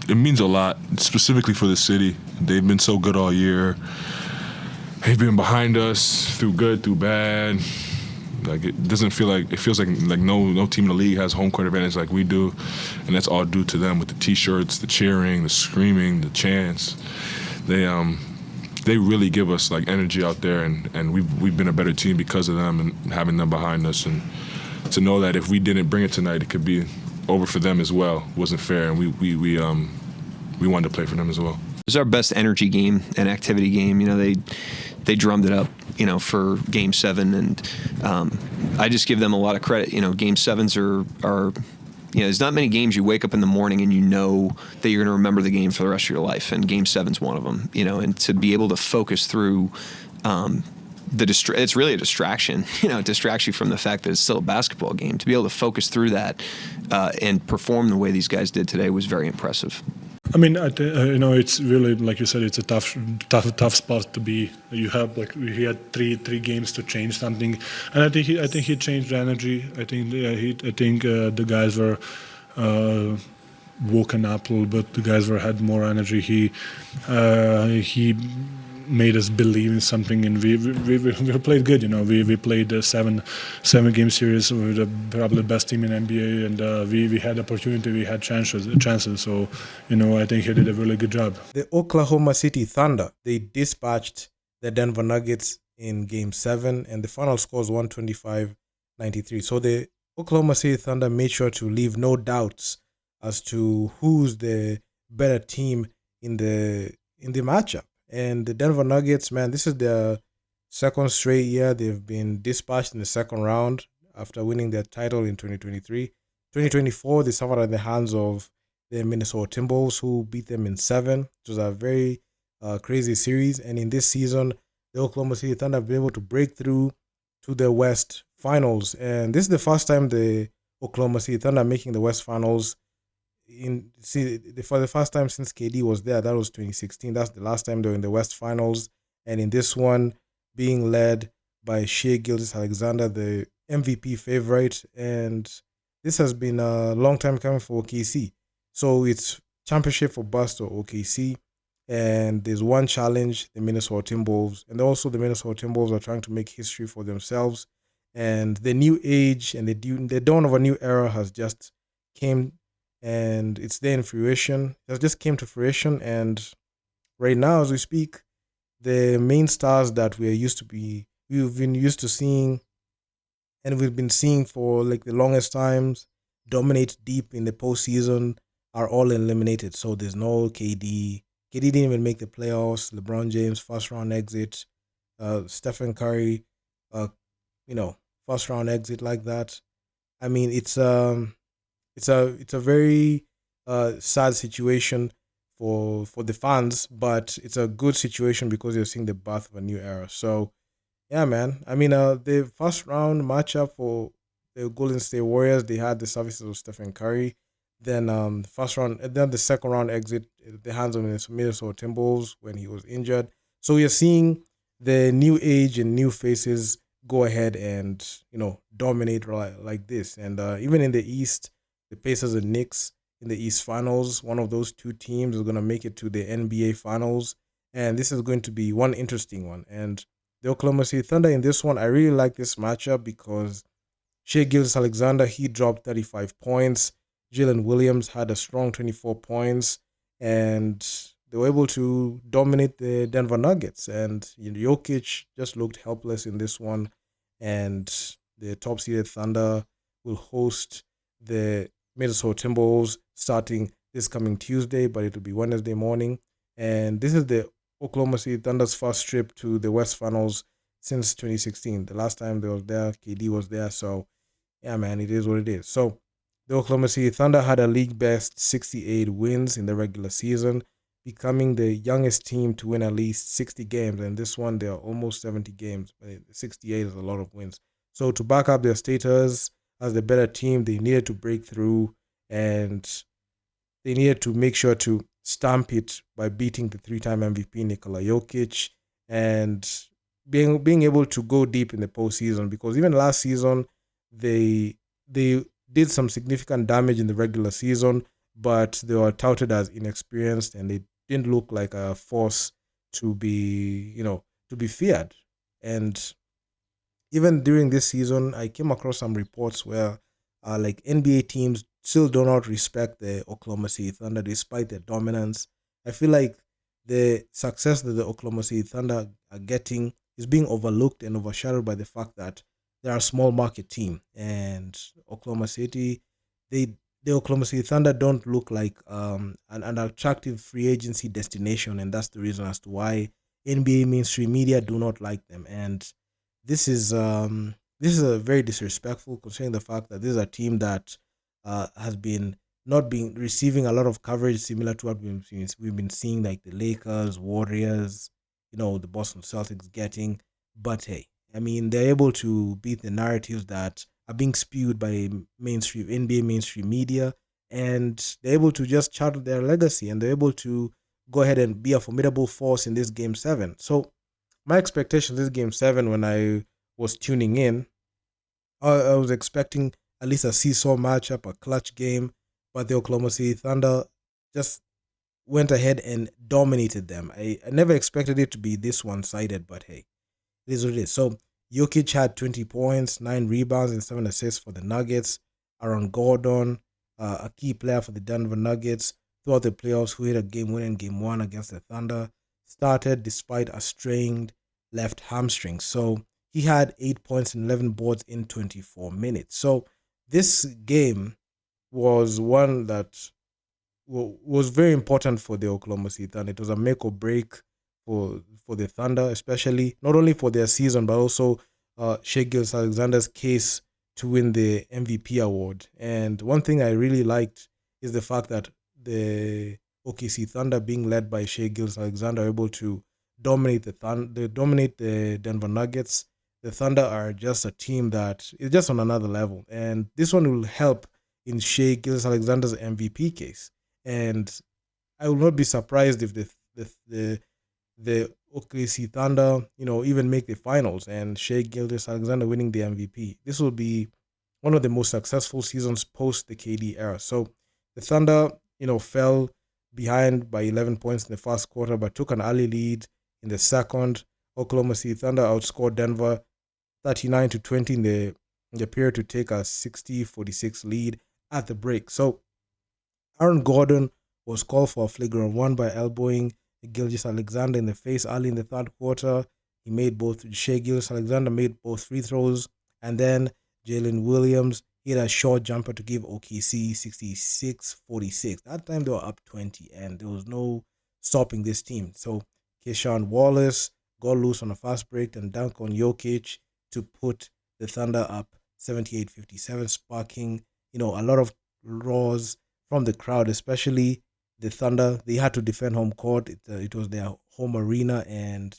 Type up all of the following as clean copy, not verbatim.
it means a lot, specifically for the city. They've been so good all year. They've been behind us through good, through bad. Like it feels like no team in the league has home court advantage like we do, and that's all due to them with the T-shirts, the cheering, the screaming, the chants. They really give us like energy out there, and we've been a better team because of them and having them behind us, and to know that if we didn't bring it tonight, it could be over for them as well. It wasn't fair, and we wanted to play for them as well. It was our best energy game and activity game. You know, they drummed it up, you know, for Game 7, and I just give them a lot of credit. You know, Game 7s are you know, there's not many games you wake up in the morning and you know that you're going to remember the game for the rest of your life, and Game 7's one of them. You know, and to be able to focus through it's really a distraction. You know, it distracts you from the fact that it's still a basketball game. To be able to focus through that and perform the way these guys did today was very impressive. I mean, you know, it's really, like you said, it's a tough spot to be. You have he had three games to change something, and I think he changed the energy. I think the guys were woken up a little bit. The guys had more energy. He made us believe in something, and we played good. You know, we played a seven game series with probably the best team in NBA, and we had opportunity, we had chances. So, you know, I think he did a really good job. The Oklahoma City Thunder, they dispatched the Denver Nuggets in Game 7, and the final score was 125-93. So the Oklahoma City Thunder made sure to leave no doubts as to who's the better team in the matchup. And the Denver Nuggets, man, this is their second straight year they've been dispatched in the second round after winning their title in 2023. 2024, they suffered at the hands of the Minnesota Timberwolves, who beat them in 7. It was a very crazy series. And in this season, the Oklahoma City Thunder have been able to break through to the West Finals. And this is the first time the Oklahoma City Thunder are making the West Finals for the first time since KD was there. That was 2016. That's the last time they were in the West Finals. And in this one, being led by SHAI Gilgeous-Alexander, the MVP favorite. And this has been a long time coming for OKC. So it's championship for bust or OKC. And there's one challenge, the Minnesota Timberwolves. And also the Minnesota Timberwolves are trying to make history for themselves. And the new age and the dawn of a new era has just came, and it's there in fruition. It just came to fruition, and right now, as we speak, the main stars that we've been used to seeing, and we've been seeing for like the longest times, dominate deep in the postseason, are all eliminated. So there's no KD. KD didn't even make the playoffs. LeBron James, first round exit. Stephen Curry, first round exit like that. I mean, it's a very sad situation for the fans, but it's a good situation because you're seeing the birth of a new era. So, yeah, man. I mean, the first round matchup for the Golden State Warriors, they had the services of Stephen Curry. Then then the second round exit at the hands of Minnesota Timberwolves when he was injured. So you're seeing the new age and new faces go ahead and dominate like this. And even in the East, the Pacers and Knicks in the East Finals, one of those two teams is going to make it to the NBA Finals. And this is going to be one interesting one. And the Oklahoma City Thunder in this one, I really like this matchup because SHAI Gilgeous-Alexander, he dropped 35 points. Jalen Williams had a strong 24 points. And they were able to dominate the Denver Nuggets. And Jokic just looked helpless in this one. And the top-seeded Thunder will host the Minnesota Timberwolves starting this coming Tuesday, but it will be Wednesday morning. And this is the Oklahoma City Thunder's first trip to the West Finals since 2016. The last time they was there, KD was there. So, yeah, man, it is what it is. So, the Oklahoma City Thunder had a league-best 68 wins in the regular season, becoming the youngest team to win at least 60 games. And this one, they are almost 70 games, but 68 is a lot of wins. So, to back up their status as the better team, they needed to break through, and they needed to make sure to stamp it by beating the three-time MVP Nikola Jokic and being able to go deep in the postseason, because even last season they did some significant damage in the regular season, but they were touted as inexperienced and they didn't look like a force to be, to be feared. And even during this season, I came across some reports where like NBA teams still do not respect the Oklahoma City Thunder despite their dominance. I feel like the success that the Oklahoma City Thunder are getting is being overlooked and overshadowed by the fact that they're a small market team, and Oklahoma City, they the Oklahoma City Thunder don't look like an attractive free agency destination, and that's the reason as to why NBA mainstream media do not like them. And this is a very disrespectful, considering the fact that this is a team that has been not being receiving a lot of coverage similar to what we've been seeing, like the Lakers, Warriors, the Boston Celtics getting. But hey, I mean, they're able to beat the narratives that are being spewed by mainstream NBA mainstream media, and they're able to just chart their legacy, and they're able to go ahead and be a formidable force in this game 7. So my expectations this game 7, when I was tuning in, I was expecting at least a seesaw matchup, a clutch game, but the Oklahoma City Thunder just went ahead and dominated them. I never expected it to be this one-sided, but hey, it is what it is. So Jokic had 20 points, 9 rebounds, and 7 assists for the Nuggets. Aaron Gordon, a key player for the Denver Nuggets throughout the playoffs, who hit a game-winning game 1 against the Thunder, started despite a strained left hamstring. So he had 8 points and 11 boards in 24 minutes. So this game was one that was very important for the Oklahoma City Thunder. It was a make or break for the Thunder, especially not only for their season, but also Shai Gilgeous-Alexander's case to win the MVP award. And one thing I really liked is the fact that the OKC Thunder, being led by Shai Gilgeous-Alexander, are able to dominate the Denver Nuggets. The Thunder are just a team that is just on another level, and this one will help in Shai Gilgeous-Alexander's MVP case. And I will not be surprised if the OKC Thunder, even make the finals and Shai Gilgeous-Alexander winning the MVP. This will be one of the most successful seasons post the KD era. So the Thunder, fell behind by 11 points in the first quarter, but took an early lead in the second. Oklahoma City Thunder outscored Denver 39-20 in the period to take a 60-46 lead at the break. So Aaron Gordon was called for a flagrant 1 by elbowing Gilgeous-Alexander in the face early in the third quarter. Shai Gilgeous-Alexander made both free throws, and then Jalen Williams hit a short jumper to give OKC 66-46. That time they were up 20, and there was no stopping this team. So Keyshawn Wallace got loose on a fast break and dunked on Jokic to put the Thunder up 78-57, sparking a lot of roars from the crowd, especially the Thunder. They had to defend home court. It was their home arena, and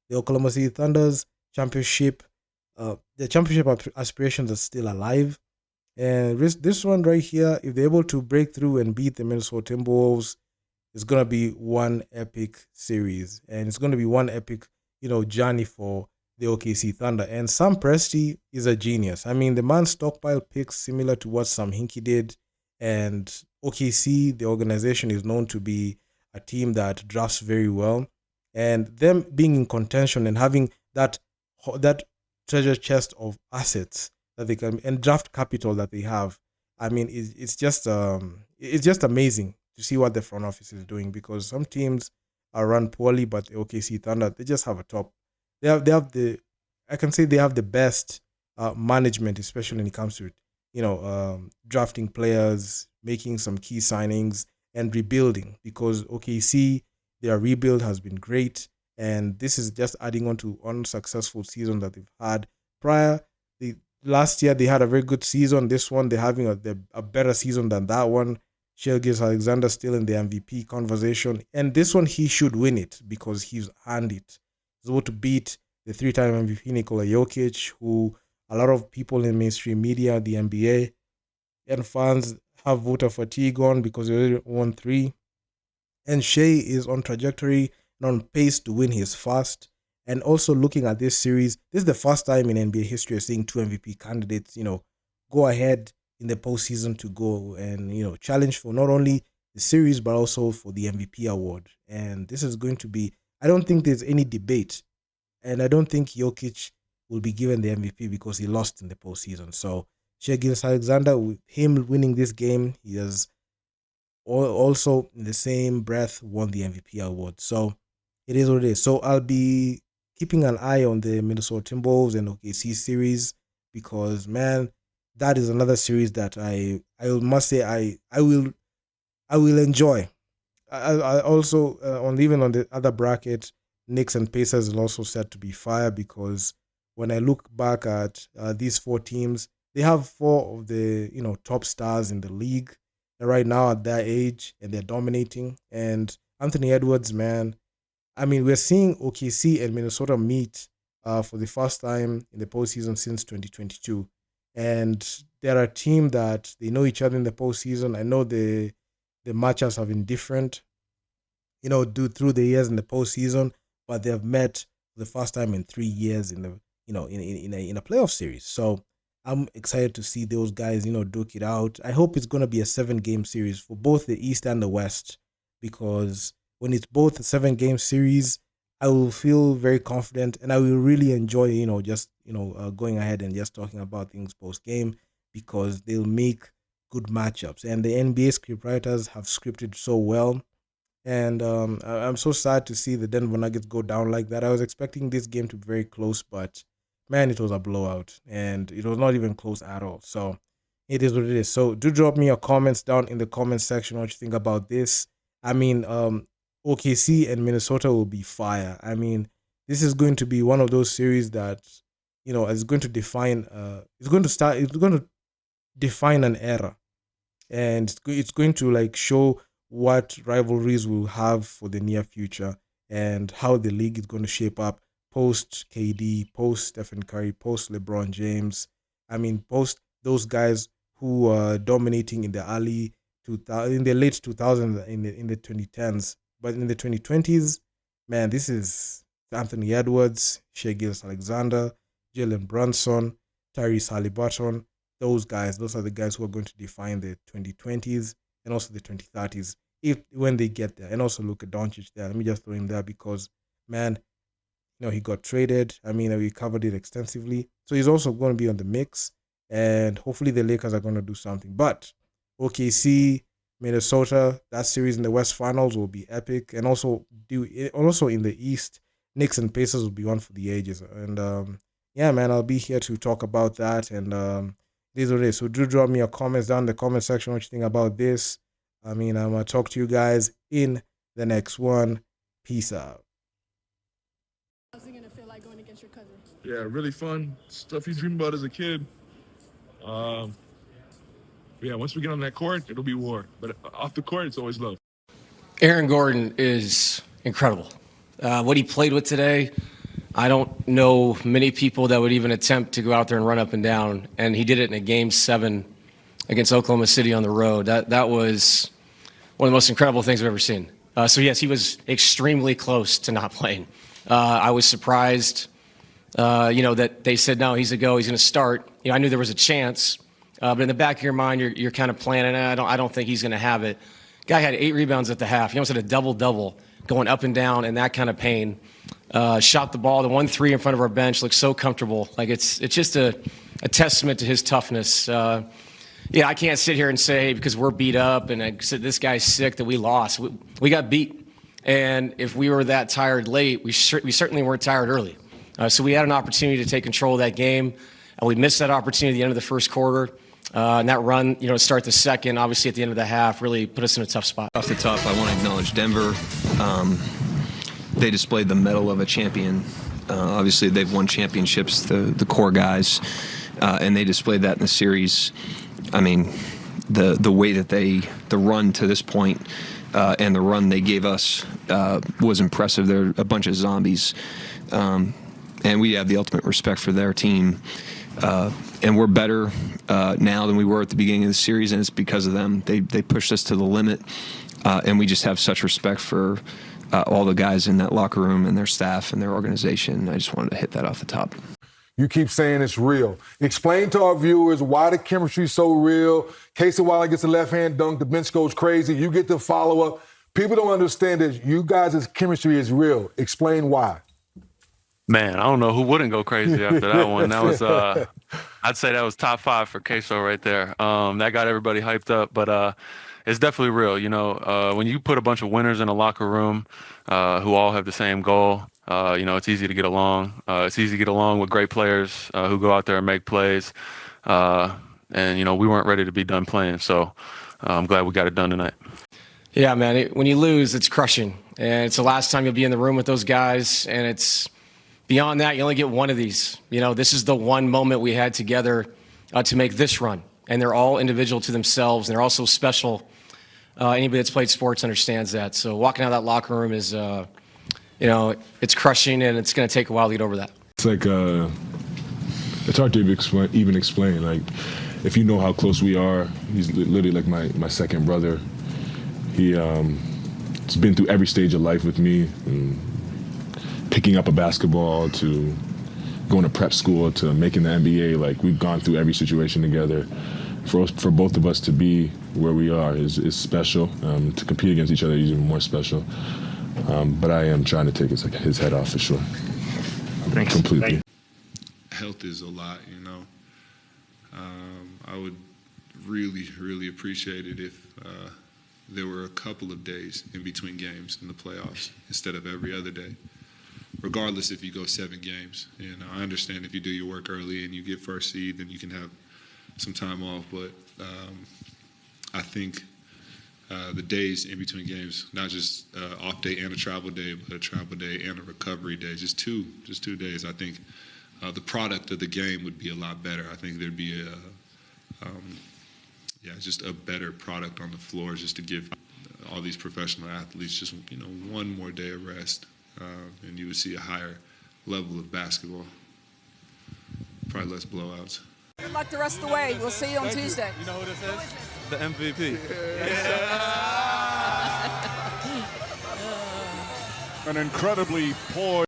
the Oklahoma City Thunder's championship aspirations are still alive. And this one right here, if they're able to break through and beat the Minnesota Timberwolves, it's going to be one epic series. And it's going to be one epic, journey for the OKC Thunder. And Sam Presti is a genius. I mean, the man stockpile picks similar to what Sam Hinkie did. And OKC, the organization, is known to be a team that drafts very well. And them being in contention and having that treasure chest of assets that they can, and draft capital that they have, I mean, it's just amazing to see what the front office is doing, because some teams are run poorly, but the OKC Thunder, they just have a top. I can say they have the best management, especially when it comes to drafting players, making some key signings, and rebuilding, because OKC, their rebuild has been great, and this is just adding on to unsuccessful season that they've had prior. Last year they had a very good season. This one they're having a better season than that one. Shai Gilgeous-Alexander still in the MVP conversation, and this one he should win it because he's earned it. He's able to beat the 3-time MVP Nikola Jokic, who a lot of people in mainstream media, the NBA, and fans have voter fatigue on because he already won 3. And Shai is on trajectory and on pace to win his first. And also looking at this series, this is the first time in NBA history of seeing 2 MVP candidates, go ahead in the postseason to go and challenge for not only the series but also for the MVP award. And this is going to be, I don't think there's any debate, and I don't think Jokic will be given the MVP because he lost in the postseason. So Shai Alexander, with him winning this game, he has also in the same breath won the MVP award. So it is what it is. So I'll be keeping an eye on the Minnesota Timberwolves and OKC series because, man, that is another series that I must say I will enjoy. I also on the other bracket, Knicks and Pacers is also set to be fire because when I look back at these four teams, they have four of the top stars in the league right now at their age, and they're dominating. And Anthony Edwards, man, I mean, we're seeing OKC and Minnesota meet for the first time in the postseason since 2022. And they're a team that they know each other in the postseason. I know the matchups have been different, through the years in the postseason, but they have met for the first time in 3 years in the in a playoff series. So I'm excited to see those guys, duke it out. I hope it's going to be a 7-game series for both the East and the West, because when it's both a 7-game series, I will feel very confident and I will really enjoy, going ahead and just talking about things post game because they'll make good matchups. And the NBA scriptwriters have scripted so well. And I'm so sad to see the Denver Nuggets go down like that. I was expecting this game to be very close, but man, it was a blowout and it was not even close at all. So it is what it is. So do drop me your comments down in the comment section what you think about this. I mean, OKC and Minnesota will be fire. I mean, this is going to be one of those series that, is going to define, it's going to define an era. And it's going to show what rivalries we'll have for the near future and how the league is going to shape up post KD, post Stephen Curry, post LeBron James. I mean, post those guys who are dominating in the in the late 2000s, in the 2010s. But in the 2020s, man, this is Anthony Edwards, Shai Alexander, Jalen Brunson, Tyrese Haliburton. Those are the guys who are going to define the 2020s and also the 2030s when they get there. And also Luka Doncic there. Let me just throw him there because, man, he got traded. I mean, we covered it extensively. So he's also going to be on the mix. And hopefully the Lakers are going to do something. But OKC, Minnesota, that series in the West Finals will be epic. And also in the East, Knicks and Pacers will be one for the ages. And yeah, man, I'll be here to talk about that. And it is what it is. So do drop me your comments down in the comment section what you think about this. I mean, I'm going to talk to you guys in the next one. Peace out. How's it going to feel like going against your cousin? Yeah, really fun. Stuff you dreamed about as a kid. Yeah, once we get on that court, it'll be war. But off the court, it's always love. Aaron Gordon is incredible. What he played with today, I don't know many people that would even attempt to go out there and run up and down. And he did it in a Game 7 against Oklahoma City on the road. That was one of the most incredible things I've ever seen. So, yes, he was extremely close to not playing. I was surprised, that they said, no, he's a go, he's going to start. I knew there was a chance. But in the back of your mind, you're kind of planning, I don't think he's going to have it. Guy had 8 rebounds at the half. He almost had a double-double going up and down in that kind of pain. Shot the ball. The 1-3 in front of our bench looked so comfortable. It's just a testament to his toughness. Yeah, I can't sit here and say because we're beat up and this guy's sick that we lost. We got beat. And if we were that tired late, we certainly weren't tired early. So we had an opportunity to take control of that game. And we missed that opportunity at the end of the first quarter. And that run, to start the second, obviously at the end of the half, really put us in a tough spot. Off the top, I want to acknowledge Denver. They displayed the mettle of a champion. Obviously, they've won championships, the core guys, and they displayed that in the series. I mean, the way that the run to this point and the run they gave us was impressive. They're a bunch of zombies, and we have the ultimate respect for their team. And we're better now than we were at the beginning of the series, and it's because of them. They pushed us to the limit, and we just have such respect for all the guys in that locker room and their staff and their organization. I just wanted to hit that off the top. You keep saying it's real. Explain to our viewers why the chemistry is so real. Casey Wilder gets a left-hand dunk, the bench goes crazy, you get the follow-up. People don't understand that you guys' chemistry is real. Explain why. Man, I don't know who wouldn't go crazy after that one. That was, I'd say that was top 5 for Queso right there. That got everybody hyped up, but it's definitely real. You know, when you put a bunch of winners in a locker room who all have the same goal, you know, it's easy to get along. It's easy to get along with great players who go out there and make plays. And, you know, we weren't ready to be done playing, so I'm glad we got it done tonight. Yeah, man, when you lose, it's crushing. And it's the last time you'll be in the room with those guys, and it's beyond that, you only get one of these. You know, this is the one moment we had together to make this run. And they're all individual to themselves, and they're also special. Anybody that's played sports understands that. So walking out of that locker room is, you know, it's crushing, and it's going to take a while to get over that. It's like, it's hard to even explain. Like, if you know how close we are, he's literally like my second brother. He's been through every stage of life with me, and picking up a basketball to going to prep school to making the NBA. Like, we've gone through every situation together. For both of us to be where we are is special. To compete against each other is even more special. But I am trying to take his head off for sure. Thanks. Completely. Health is a lot, you know. I would really, really appreciate it if there were a couple of days in between games in the playoffs instead of every other day. Regardless if you go 7 games. You know, I understand if you do your work early and you get first seed, then you can have some time off. But I think the days in between games, not just off day and a travel day, but a travel day and a recovery day, just two days. I think the product of the game would be a lot better. I think there'd be just a better product on the floor, just to give all these professional athletes just, you know, one more day of rest, and you would see a higher level of basketball, probably less blowouts. Good luck the rest of the way. We'll see you on Tuesday. You know who this is? The MVP. An incredibly poised.